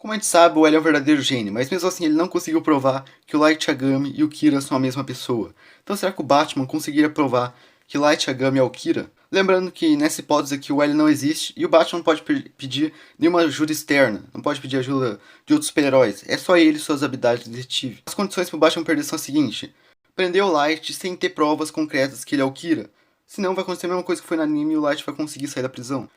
Como a gente sabe, o L é um verdadeiro gênio, mas mesmo assim ele não conseguiu provar que o Light Yagami e o Kira são a mesma pessoa. Então será que o Batman conseguiria provar que Light Yagami é o Kira? Lembrando que nessa hipótese aqui o L não existe e o Batman não pode pedir nenhuma ajuda externa, não pode pedir ajuda de outros super-heróis, é só ele e suas habilidades de detetive. As condições para o Batman perder são as seguintes: prender o Light sem ter provas concretas que ele é o Kira, senão vai acontecer a mesma coisa que foi no anime e o Light vai conseguir sair da prisão.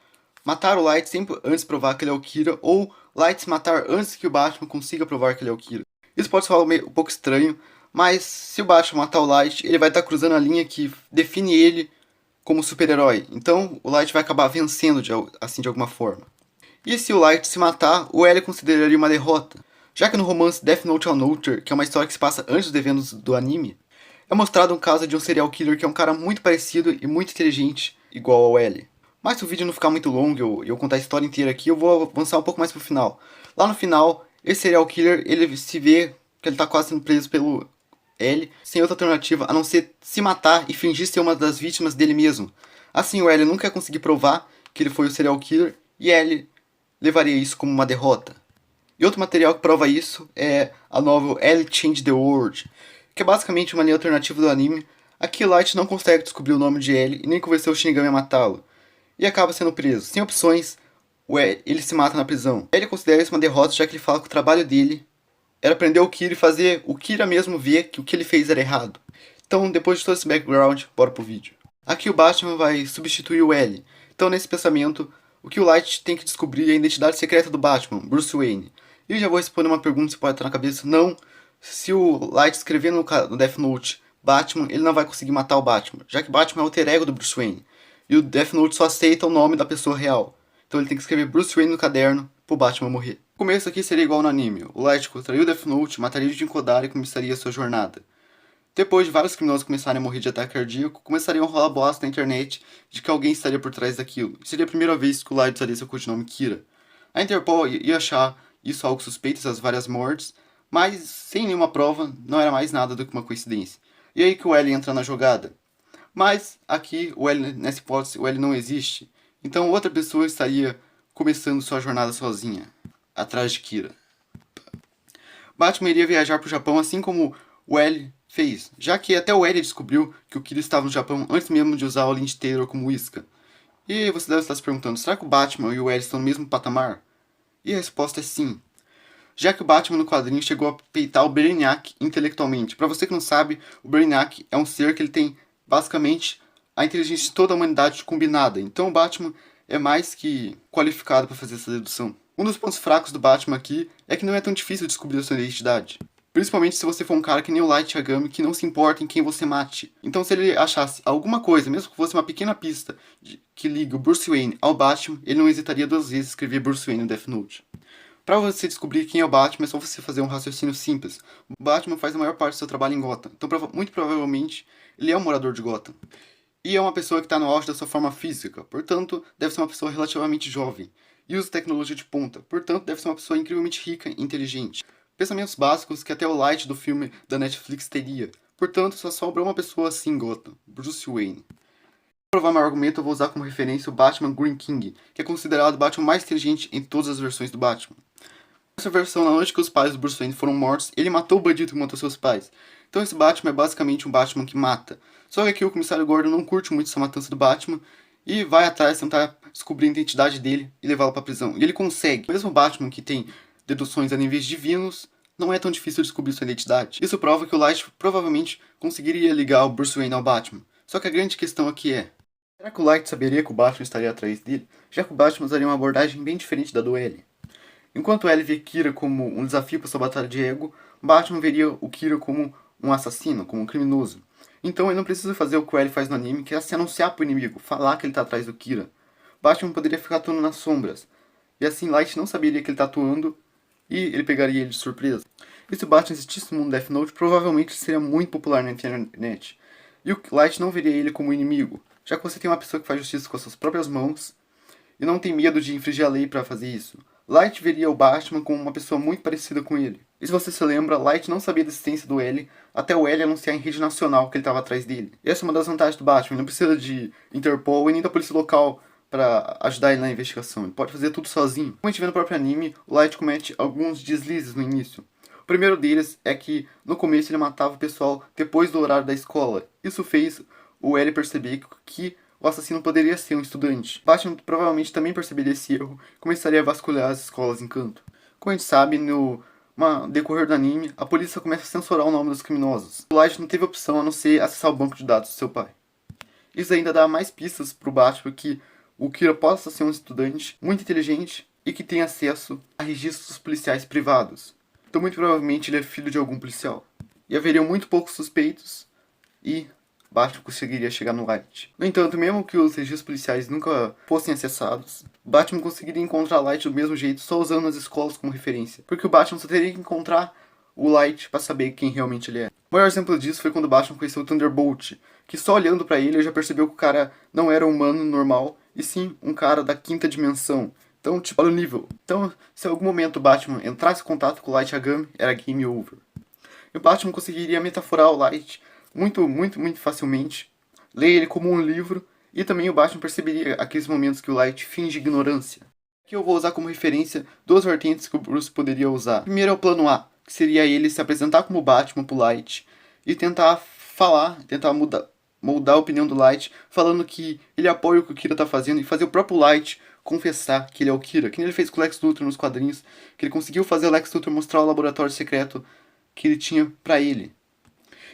Matar o Light sempre antes de provar que ele é o Kira, ou Light se matar antes que o Batman consiga provar que ele é o Kira. Isso pode soar um pouco estranho, mas se o Batman matar o Light, ele vai estar cruzando a linha que define ele como super-herói. Então o Light vai acabar vencendo de alguma forma. E se o Light se matar, o L consideraria uma derrota, já que no romance Death Note All Note, que é uma história que se passa antes dos eventos do anime, é mostrado um caso de um serial killer que é um cara muito parecido e muito inteligente, igual ao L. Mas se o vídeo não ficar muito longo e eu contar a história inteira aqui, eu vou avançar um pouco mais pro final. Lá no final, esse serial killer, ele se vê que ele tá quase sendo preso pelo L, sem outra alternativa a não ser se matar e fingir ser uma das vítimas dele mesmo. Assim o L nunca ia conseguir provar que ele foi o serial killer e L levaria isso como uma derrota. E outro material que prova isso é a novel L Change the World, que é basicamente uma linha alternativa do anime. Aqui Light não consegue descobrir o nome de L e nem convencer o Shinigami a matá-lo, e acaba sendo preso. Sem opções, ele se mata na prisão. Ele considera isso uma derrota, já que ele fala que o trabalho dele era prender o Kira e fazer o Kira mesmo ver que o que ele fez era errado. Então, depois de todo esse background, bora pro vídeo. Aqui o Batman vai substituir o L. Então, nesse pensamento, o que o Light tem que descobrir é a identidade secreta do Batman, Bruce Wayne. E eu já vou responder uma pergunta que você pode estar na cabeça. Não, se o Light escrever no Death Note Batman, ele não vai conseguir matar o Batman, já que Batman é o alter ego do Bruce Wayne. E o Death Note só aceita o nome da pessoa real. Então ele tem que escrever Bruce Wayne no caderno pro Batman morrer. O começo aqui seria igual no anime. O Light contraiu o Death Note, mataria o Jin Kodara e começaria sua jornada. Depois de vários criminosos começarem a morrer de ataque cardíaco, começariam a rolar boatos na internet de que alguém estaria por trás daquilo. E seria a primeira vez que o Light usaria seu codinome Kira. A Interpol ia achar isso algo suspeito, essas várias mortes, mas sem nenhuma prova, não era mais nada do que uma coincidência. E aí que o L entra na jogada. Mas aqui, nessa hipótese, o L não existe. Então outra pessoa estaria começando sua jornada sozinha, atrás de Kira. Batman iria viajar para o Japão assim como o L fez, já que até o L descobriu que o Kira estava no Japão antes mesmo de usar o Lynch Taylor como isca. E você deve estar se perguntando, será que o Batman e o L estão no mesmo patamar? E a resposta é sim. Já que o Batman no quadrinho chegou a peitar o Brainiac intelectualmente. Para você que não sabe, o Brainiac é um ser que ele tem basicamente a inteligência de toda a humanidade combinada. Então o Batman é mais que qualificado para fazer essa dedução. Um dos pontos fracos do Batman aqui é que não é tão difícil descobrir a sua identidade. Principalmente se você for um cara que nem o Light Yagami, que não se importa em quem você mate. Então se ele achasse alguma coisa, mesmo que fosse uma pequena pista que liga o Bruce Wayne ao Batman, ele não hesitaria duas vezes em escrever Bruce Wayne no Death Note. Para você descobrir quem é o Batman, é só você fazer um raciocínio simples. O Batman faz a maior parte do seu trabalho em Gotham, então muito provavelmente ele é um morador de Gotham. E é uma pessoa que está no auge da sua forma física, portanto, deve ser uma pessoa relativamente jovem. E usa tecnologia de ponta, portanto, deve ser uma pessoa incrivelmente rica e inteligente. Pensamentos básicos que até o Light do filme da Netflix teria. Portanto, só sobra uma pessoa assim em Gotham, Bruce Wayne. Para provar meu argumento, eu vou usar como referência o Batman Green King, que é considerado o Batman mais inteligente em todas as versões do Batman. Nessa versão, na noite que os pais do Bruce Wayne foram mortos, ele matou o bandido que matou seus pais. Então esse Batman é basicamente um Batman que mata. Só que aqui o comissário Gordon não curte muito essa matança do Batman e vai atrás tentar descobrir a identidade dele e levá-lo para a prisão. E ele consegue. O mesmo Batman que tem deduções a níveis divinos, não é tão difícil descobrir sua identidade. Isso prova que o Light provavelmente conseguiria ligar o Bruce Wayne ao Batman. Só que a grande questão aqui é: será que o Light saberia que o Batman estaria atrás dele? Já que o Batman usaria uma abordagem bem diferente da do L. Enquanto o L vê Kira como um desafio para sua batalha de ego, Batman veria o Kira como um assassino, como um criminoso. Então ele não precisa fazer o que o L faz no anime, que é se anunciar pro inimigo, falar que ele está atrás do Kira. Batman poderia ficar atuando nas sombras, e assim Light não saberia que ele está atuando, e ele pegaria ele de surpresa. E se o Batman existisse no mundo Death Note, provavelmente ele seria muito popular na internet. E o Light não veria ele como inimigo, já que você tem uma pessoa que faz justiça com as suas próprias mãos, e não tem medo de infringir a lei para fazer isso. Light veria o Batman como uma pessoa muito parecida com ele. E se você se lembra, Light não sabia da existência do L até o L anunciar em rede nacional que ele estava atrás dele. E essa é uma das vantagens do Batman, ele não precisa de Interpol e nem da polícia local pra ajudar ele na investigação. Ele pode fazer tudo sozinho. Como a gente vê no próprio anime, o Light comete alguns deslizes no início. O primeiro deles é que no começo ele matava o pessoal depois do horário da escola. Isso fez o L perceber que o assassino poderia ser um estudante. Batman provavelmente também perceberia esse erro e começaria a vasculhar as escolas em Kanto. Como a gente sabe, no decorrer do anime, a polícia começa a censurar o nome dos criminosos. O Light não teve opção a não ser acessar o banco de dados do seu pai. Isso ainda dá mais pistas pro Batman que o Kira possa ser um estudante muito inteligente e que tem acesso a registros policiais privados. Então muito provavelmente ele é filho de algum policial. E haveriam muito poucos suspeitos e Batman conseguiria chegar no Light. No entanto, mesmo que os registros policiais nunca fossem acessados, Batman conseguiria encontrar Light do mesmo jeito só usando as escolas como referência. Porque o Batman só teria que encontrar o Light para saber quem realmente ele é. O maior exemplo disso foi quando o Batman conheceu o Thunderbolt, que só olhando para ele já percebeu que o cara não era um humano normal, e sim um cara da quinta dimensão. Então, tipo, olha o nível. Então, se em algum momento o Batman entrasse em contato com o Light Yagami, era game over. E o Batman conseguiria metaforar o Light muito facilmente, ler ele como um livro, e também o Batman perceberia aqueles momentos que o Light finge ignorância. Aqui eu vou usar como referência duas vertentes que o Bruce poderia usar. Primeiro é o plano A, que seria ele se apresentar como Batman pro Light e tentar moldar a opinião do Light, falando que ele apoia o que o Kira tá fazendo e fazer o próprio Light confessar que ele é o Kira, que nem ele fez com o Lex Luthor nos quadrinhos, que ele conseguiu fazer o Lex Luthor mostrar o laboratório secreto que ele tinha pra ele.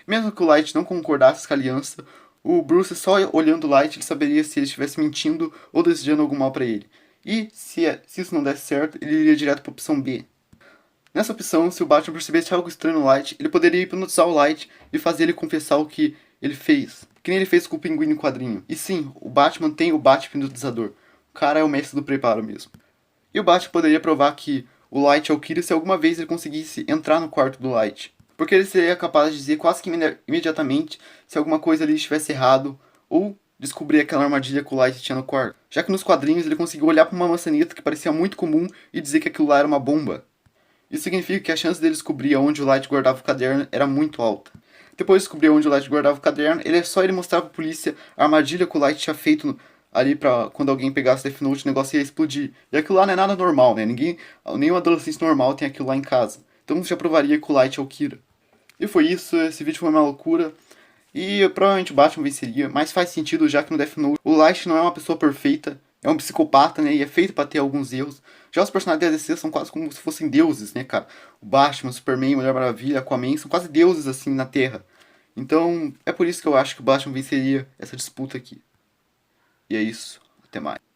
Mesmo que o Light não concordasse com a aliança, o Bruce só olhando o Light ele saberia se ele estivesse mentindo ou desejando algum mal pra ele. E se isso não desse certo, ele iria direto pra opção B. Nessa opção, se o Batman percebesse algo estranho no Light, ele poderia hipnotizar o Light e fazer ele confessar o que ele fez. Que nem ele fez com o Pinguim no quadrinho. E sim, o Batman tem o Bat-hipnotizador. O cara é o mestre do preparo mesmo. E o Batman poderia provar que o Light é o Kira se alguma vez ele conseguisse entrar no quarto do Light. Porque ele seria capaz de dizer quase que imediatamente se alguma coisa ali estivesse errado ou descobrir aquela armadilha que o Light tinha no quarto. Já que nos quadrinhos ele conseguiu olhar para uma maçaneta que parecia muito comum e dizer que aquilo lá era uma bomba. Isso significa que a chance dele descobrir onde o Light guardava o caderno era muito alta. Depois de descobrir onde o Light guardava o caderno, ele mostrar pra polícia a armadilha que o Light tinha feito ali pra quando alguém pegasse o Death Note o negócio ia explodir. E aquilo lá não é nada normal, né? Nenhum adolescente normal tem aquilo lá em casa. Então já provaria que o Light é o Kira. E foi isso, esse vídeo foi uma loucura. E provavelmente o Batman venceria, mas faz sentido já que no Death Note o Light não é uma pessoa perfeita, é um psicopata, né? E é feito pra ter alguns erros. Já os personagens da DC são quase como se fossem deuses, né, cara? O Batman, o Superman, Mulher Maravilha, Aquaman são quase deuses assim na Terra. Então é por isso que eu acho que o Batman venceria essa disputa aqui. E é isso, até mais.